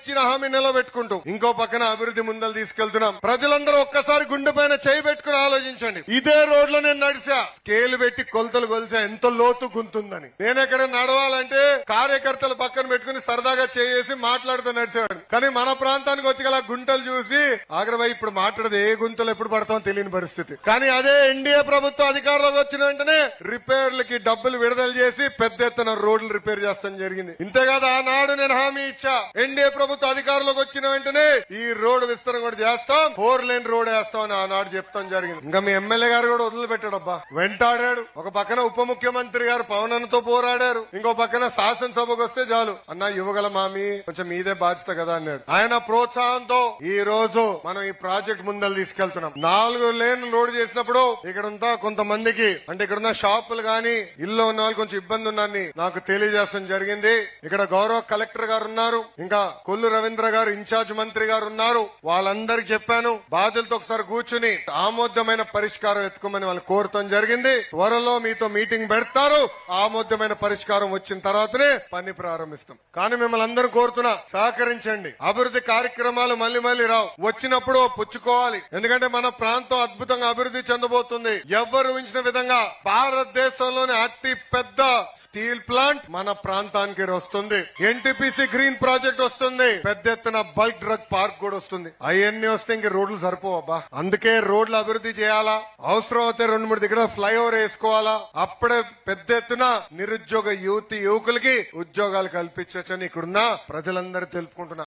ఇచ్చిన హామీ నిలబెట్టుకుంటూ ఇంకో పక్కన అభివృద్ధి ముందలు తీసుకెళ్తున్నాం. ప్రజలందరూ ఒక్కసారి గుండె పైన చేయి పెట్టుకుని ఆలోచించండి. ఇదే రోడ్ లో నేను నడిచా, స్కేల్ పెట్టి కొలతలు కొలిసా ఎంత లోతు గుంతుందని. నేను ఎక్కడ నడవాలంటే కార్యకర్తలు పక్కన పెట్టుకుని సరదాగా చేసి మాట్లాడుతూ నడిచేవాడు. కానీ మన ప్రాంతానికి వచ్చి గల గుంటలు చూసి ఆగ్రహం ఇప్పుడు మాట్లాడదు ఏ గుంతలు ఎప్పుడు పడతామో తెలియని పరిస్థితి. కానీ అదే ఎన్డీఏ ప్రభుత్వం అధికారంలోకి వచ్చిన వెంటనే రిపేర్లకి డబ్బులు విడుదల చేసి పెద్ద ఎత్తున రోడ్లు రిపేర్ చేస్తాం జరిగింది. ఇంతేకాదు ఆనాడు నేను హామీ ఇచ్చా, ఎన్డీఏ ప్రభుత్వం అధికారంలోకి వచ్చిన వెంటనే ఈ రోడ్డు విస్తరణ కూడా చేస్తాం, 4 లేన్ రోడ్ వేస్తామని ఆనాడు చెప్తాం జరిగింది. ఇంకా మీ ఎమ్మెల్యే గారు కూడా వదిలిపెట్టాడబ్బా, వెంటాడాడు. ఒక పక్కన ఉప ముఖ్యమంత్రి గారు పవన్ అన్నతో పోరాడారు, ఇంకో పక్కన శాసనసభకు వస్తే చాలు అన్న యువగల మామి కొంచెం మీదే బాధ్యత కదా అన్నాడు. ఆయన ప్రోత్సాహంతో ఈ రోజు మనం ఈ ప్రాజెక్ట్ ముందలు తీసుకెళ్తున్నాం. 4 లేన్లు రోడ్ చేసినప్పుడు ఇక్కడంతా కొంతమందికి అంటే ఇక్కడున్న షాపులు గాని ఇల్లు ఉన్న వాళ్ళు కొంచెం ఇబ్బంది ఉందని నాకు తెలియజేయడం జరిగింది. ఇక్కడ గౌరవ కలెక్టర్ గారు ఉన్నారు, ఇంకా కొల్లు రవీంద్ర గారు ఇన్ఛార్జ్ మంత్రి గారు ఉన్నారు. వాళ్ళందరికి చెప్పాను, బాధ్యులతో ఒకసారి కూర్చుని ఆమోదమైన పరిష్కారం ఎత్తుకోమని వాళ్ళు కోరటం జరిగింది. త్వరలో మీతో మీటింగ్ పెడతారు, ఆమోదమైన పరిష్కారం వచ్చిన తర్వాతనే పని ప్రారంభిస్తాం. కానీ మిమ్మల్ని అందరూ కోరుతున్నా, సహకరించండి. అభివృద్ధి కార్యక్రమాలు మళ్ళీ రావు, వచ్చినప్పుడు పుచ్చుకోవాలి. ఎందుకంటే మన ప్రాంతం అద్భుతంగా అభివృద్ధి చెందబోతుంది. ఎవ్వరు ఊహించిన విధంగా భారతదేశంలోని అతి పెద్ద స్టీల్ ప్లాంట్ మన ప్రాంతానికి వస్తుంది. ఎన్టీపీసీ గ్రీన్ ప్రాజెక్ట్ వస్తుంది, పెద్ద ఎత్తున బల్క్ డ్రగ్ పార్క్ కూడా వస్తుంది. అవన్నీ వస్తే ఇంక రోడ్లు సరిపోవబ్బా. అందుకే రోడ్లు అభివృద్ధి చేయాలా, అవసరం అయితే 2-3 దగ్గర ఫ్లైఓవర్ వేసుకోవాలా. అప్పుడే పెద్ద ఎత్తున నిరుద్యోగ యువకులకి ఉద్యోగాలు కల్పించవచ్చని ఇక్కడున్న ప్రజలందరూ తెలుపుకుంటున్నారు.